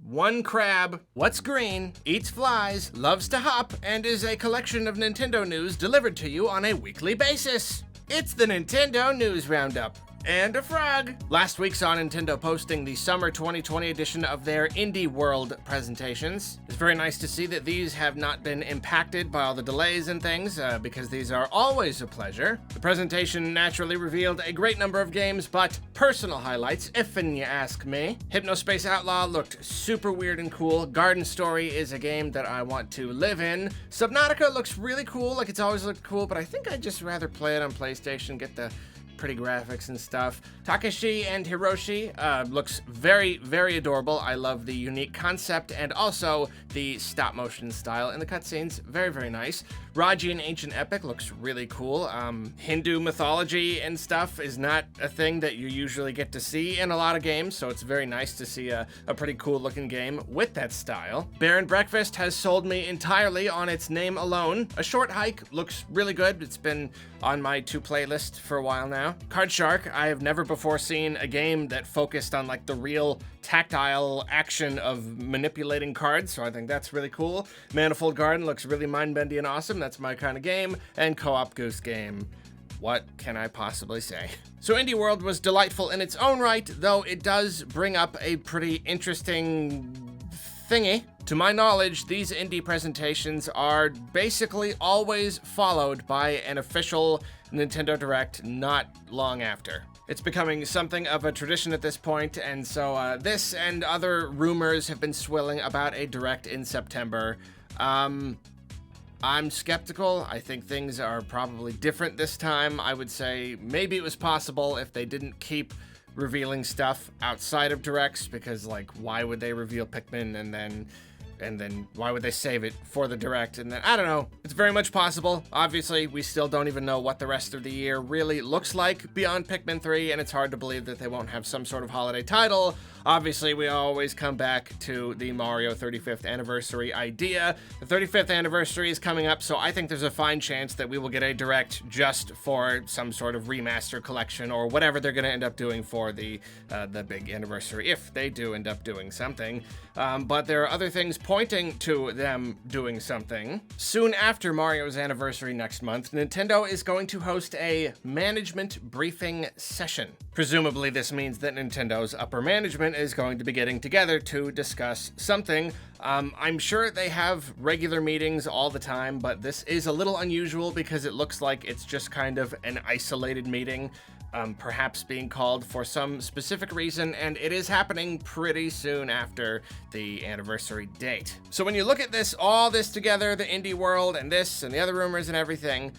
one crab, what's green, eats flies, loves to hop, and is a collection of Nintendo news delivered to you on a weekly basis. It's the Nintendo News Roundup. And a frog. Last week saw Nintendo posting the summer 2020 edition of their Indie World presentations. It's very nice to see that these have not been impacted by all the delays and things, because these are always a pleasure. The presentation naturally revealed a great number of games, but personal highlights, if you ask me. Hypnospace Outlaw looked super weird and cool. Garden Story is a game that I want to live in. Subnautica looks really cool, like it's always looked cool, but I think I'd just rather play it on PlayStation, get the pretty graphics and stuff. Takeshi and Hiroshi looks very, very adorable. I love the unique concept and also the stop motion style in the cutscenes. Very, very nice. Raji and Ancient Epic looks really cool. Hindu mythology and stuff is not a thing that you usually get to see in a lot of games, so it's very nice to see a pretty cool looking game with that style. Bear and Breakfast has sold me entirely on its name alone. A Short Hike looks really good. It's been on my to play list for a while now. Card Shark, I have never before seen a game that focused on like the real tactile action of manipulating cards, so I think that's really cool. Manifold Garden looks really mind-bending and awesome. That's my kind of game. And Co-op Goose Game. What can I possibly say? So Indie World was delightful in its own right, though it does bring up a pretty interesting thingy. To my knowledge, these indie presentations are basically always followed by an official Nintendo Direct not long after. It's becoming something of a tradition at this point, and so this and other rumors have been swirling about a Direct in September. I'm skeptical. I think things are probably different this time. I would say maybe it was possible if they didn't keep revealing stuff outside of Directs, because like, why would they reveal Pikmin and then why would they save it for the Direct? And then, I don't know. It's very much possible. Obviously, we still don't even know what the rest of the year really looks like beyond Pikmin 3, and it's hard to believe that they won't have some sort of holiday title. Obviously, we always come back to the Mario 35th anniversary idea. The 35th anniversary is coming up, so I think there's a fine chance that we will get a Direct just for some sort of remaster collection or whatever they're going to end up doing for the big anniversary, if they do end up doing something. But there are other things pointing to them doing something. Soon after Mario's anniversary next month, Nintendo is going to host a management briefing session. Presumably this means that Nintendo's upper management is going to be getting together to discuss something. I'm sure they have regular meetings all the time, but this is a little unusual because it looks like it's just kind of an isolated meeting, perhaps being called for some specific reason, and it is happening pretty soon after the anniversary date. So when you look at this, all this together, the indie world and this and the other rumors and everything,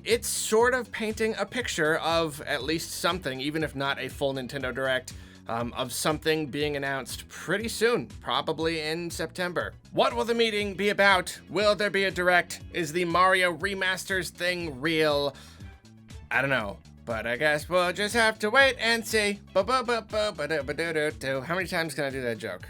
it's sort of painting a picture of at least something, even if not a full Nintendo Direct, of something being announced pretty soon, probably in September. What will the meeting be about? Will there be a Direct? Is the Mario Remasters thing real? I don't know, but I guess we'll just have to wait and see. How many times can I do that joke?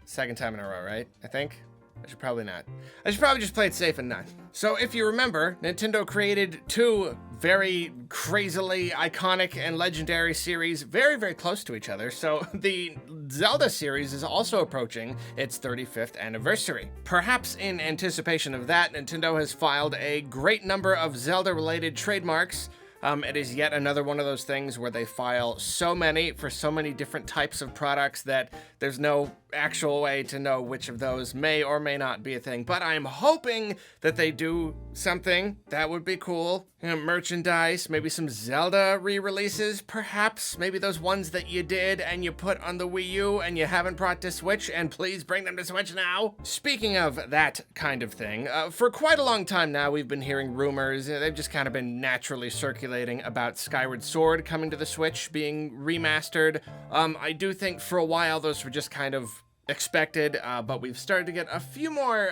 Second time in a row, right? I think. I should probably not. I should probably just play it safe and not. So if you remember, Nintendo created two very crazily iconic and legendary series very, very close to each other. So the Zelda series is also approaching its 35th anniversary. Perhaps in anticipation of that, Nintendo has filed a great number of Zelda-related trademarks. It is yet another one of those things where they file so many for so many different types of products that there's no actual way to know which of those may or may not be a thing. But I'm hoping that they do something. That would be cool. You know, merchandise, maybe some Zelda re-releases, perhaps. Maybe those ones that you did and you put on the Wii U and you haven't brought to Switch, and please bring them to Switch now. Speaking of that kind of thing, for quite a long time now, we've been hearing rumors. They've just kind of been naturally circulating about Skyward Sword coming to the Switch, being remastered. I do think for a while those were just kind of expected, but we've started to get a few more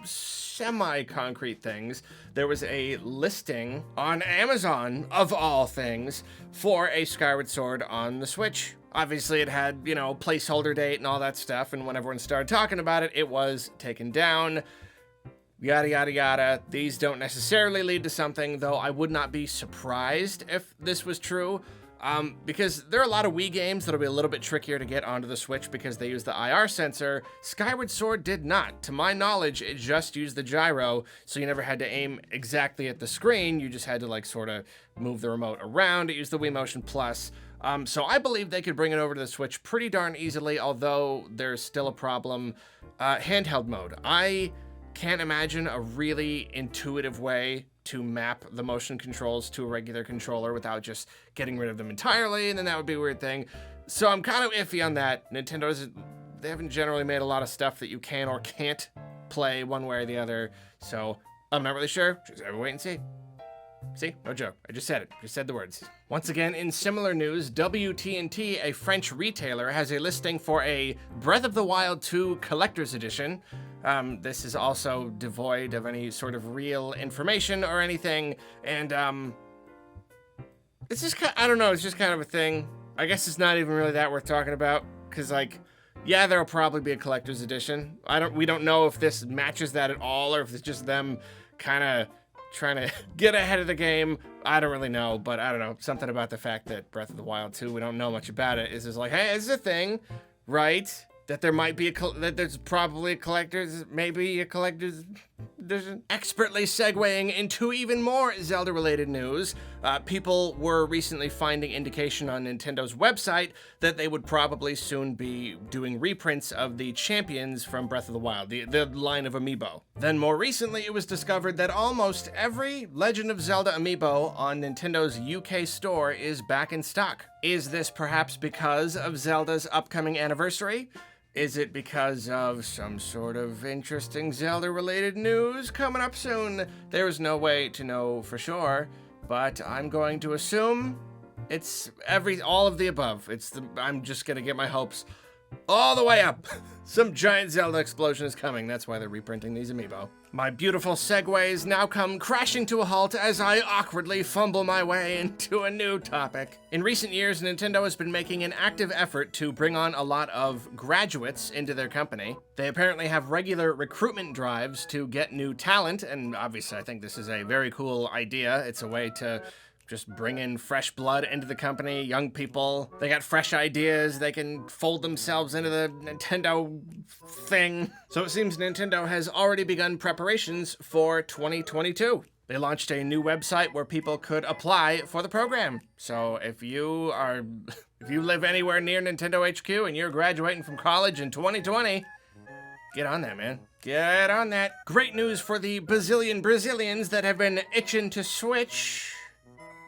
semi-concrete things. There was a listing on Amazon, of all things, for a Skyward Sword on the Switch. Obviously, it had, you know, placeholder date and all that stuff, and when everyone started talking about it, it was taken down. Yada, yada, yada. These don't necessarily lead to something, though I would not be surprised if this was true. Because there are a lot of Wii games that'll be a little bit trickier to get onto the Switch because they use the IR sensor. Skyward Sword did not. To my knowledge, it just used the gyro, so you never had to aim exactly at the screen. You just had to like sort of move the remote around. It used the Wii Motion Plus. So I believe they could bring it over to the Switch pretty darn easily, although there's still a problem. Handheld mode. I can't imagine a really intuitive way to map the motion controls to a regular controller without just getting rid of them entirely, and then that would be a weird thing. So I'm kind of iffy on that. They haven't generally made a lot of stuff that you can or can't play one way or the other, so I'm not really sure. Just have to wait and see. See? No joke. I just said it. Just said the words. Once again, in similar news, WT&T, a French retailer, has a listing for a Breath of the Wild 2 Collector's Edition. This is also devoid of any sort of real information or anything, and it's just kind of, I don't know, it's just kind of a thing. I guess it's not even really that worth talking about, because like, yeah, there'll probably be a collector's edition. We don't know if this matches that at all, or if it's just them kind of trying to get ahead of the game. I don't really know, but I don't know, something about the fact that Breath of the Wild 2, we don't know much about it, is just like, hey, this is a thing, right? That there might be that there's probably a collector's, maybe a collector's edition. Expertly segueing into even more Zelda-related news, people were recently finding indication on Nintendo's website that they would probably soon be doing reprints of the champions from Breath of the Wild, the line of Amiibo. Then more recently, it was discovered that almost every Legend of Zelda Amiibo on Nintendo's UK store is back in stock. Is this perhaps because of Zelda's upcoming anniversary? Is it because of some sort of interesting Zelda-related news coming up soon? There is no way to know for sure, but I'm going to assume it's all of the above. I'm just gonna get my hopes all the way up. Some giant Zelda explosion is coming. That's why they're reprinting these Amiibo. My beautiful segues now come crashing to a halt as I awkwardly fumble my way into a new topic. In recent years, Nintendo has been making an active effort to bring on a lot of graduates into their company. They apparently have regular recruitment drives to get new talent, and obviously I think this is a very cool idea. It's a way to just bring in fresh blood into the company, young people. They got fresh ideas. They can fold themselves into the Nintendo thing. So it seems Nintendo has already begun preparations for 2022. They launched a new website where people could apply for the program. So if you live anywhere near Nintendo HQ and you're graduating from college in 2020, get on that, man. Get on that. Great news for the bazillion Brazilians that have been itching to switch.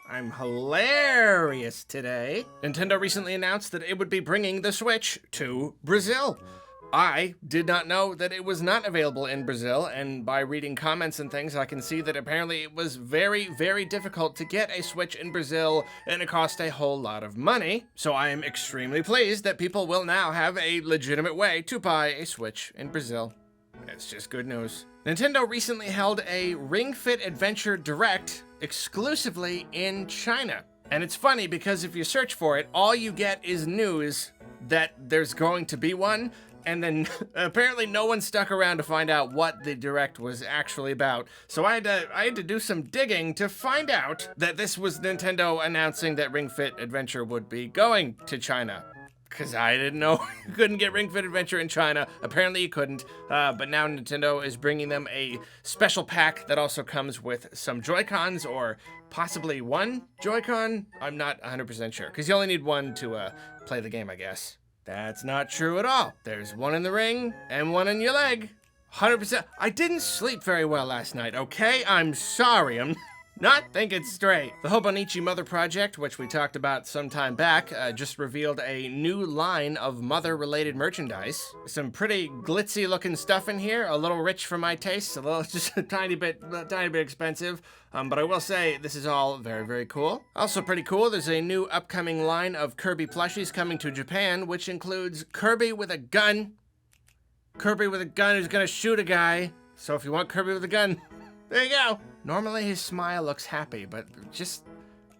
I'm hilarious today. Nintendo recently announced that it would be bringing the Switch to Brazil. I did not know that it was not available in Brazil, and by reading comments and things, I can see that apparently it was very, very difficult to get a Switch in Brazil, and it cost a whole lot of money. So I am extremely pleased that people will now have a legitimate way to buy a Switch in Brazil. It's just good news. Nintendo recently held a Ring Fit Adventure Direct exclusively in China. And it's funny because if you search for it, all you get is news that there's going to be one, and then apparently no one stuck around to find out what the Direct was actually about. So I had to do some digging to find out that this was Nintendo announcing that Ring Fit Adventure would be going to China. Because I didn't know you couldn't get Ring Fit Adventure in China. Apparently you couldn't, but now Nintendo is bringing them a special pack that also comes with some Joy-Cons, or possibly one Joy-Con. I'm not 100% sure, because you only need one to play the game, I guess. That's not true at all. There's one in the ring and one in your leg. 100%. I didn't sleep very well last night, okay? I'm sorry. I'm not thinking straight. The Hobonichi Mother Project, which we talked about some time back, just revealed a new line of mother-related merchandise. Some pretty glitzy looking stuff in here, a little rich for my taste, a little just a tiny bit expensive. But I will say this is all very, very cool. Also pretty cool, there's a new upcoming line of Kirby plushies coming to Japan, which includes Kirby with a gun. Kirby with a gun who's gonna shoot a guy. So if you want Kirby with a gun, there you go. Normally his smile looks happy, but just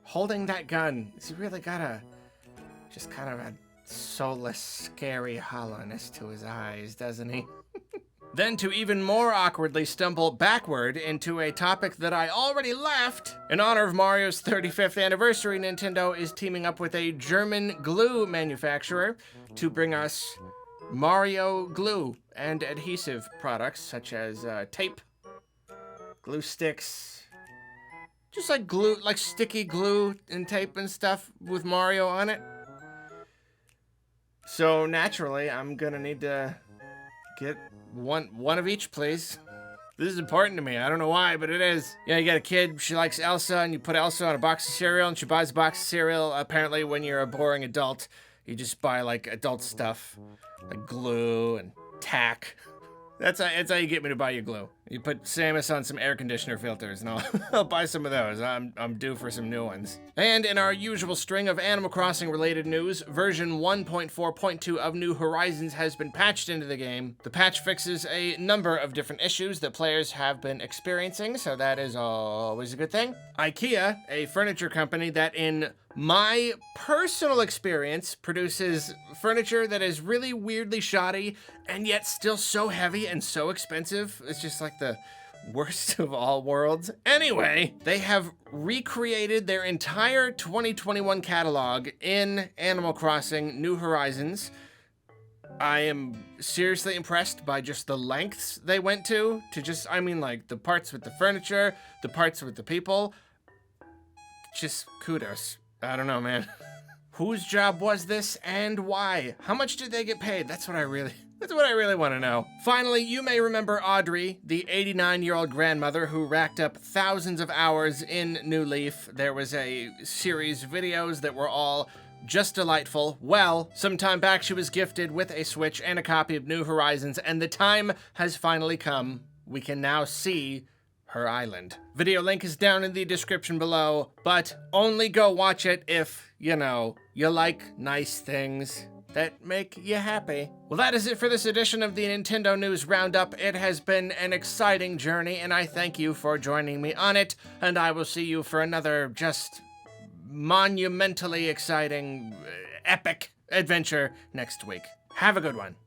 holding that gun, he really got just kind of a soulless, scary hollowness to his eyes, doesn't he? Then to even more awkwardly stumble backward into a topic that I already left. In honor of Mario's 35th anniversary, Nintendo is teaming up with a German glue manufacturer to bring us Mario glue and adhesive products such as tape, glue sticks, just like glue, like sticky glue and tape and stuff with Mario on it. So naturally, I'm gonna need to get one of each, please. This is important to me. I don't know why, but it is. Yeah, you got a kid, she likes Elsa, and you put Elsa on a box of cereal, and she buys a box of cereal. Apparently, when you're a boring adult, you just buy, like, adult stuff, like glue and tack. That's how you get me to buy you glue. You put Samus on some air conditioner filters, and I'll buy some of those. I'm due for some new ones. And in our usual string of Animal Crossing related news, version 1.4.2 of New Horizons has been patched into the game. The patch fixes a number of different issues that players have been experiencing, so that is always a good thing. IKEA, a furniture company that in my personal experience produces furniture that is really weirdly shoddy and yet still so heavy and so expensive. It's just like the worst of all worlds. Anyway, they have recreated their entire 2021 catalog in Animal Crossing New Horizons. I am seriously impressed by just the lengths they went to just, I mean, like the parts with the furniture, the parts with the people. Just kudos. I don't know, man. Whose job was this and why? How much did they get paid? That's what I really want to know. Finally, you may remember Audrey, the 89-year-old grandmother who racked up thousands of hours in New Leaf. There was a series of videos that were all just delightful. Well, some time back she was gifted with a Switch and a copy of New Horizons, and the time has finally come. We can now see her island. Video link is down in the description below, but only go watch it if, you know, you like nice things that make you happy. Well, that is it for this edition of the Nintendo News Roundup. It has been an exciting journey, and I thank you for joining me on it, and I will see you for another just monumentally exciting, epic adventure next week. Have a good one.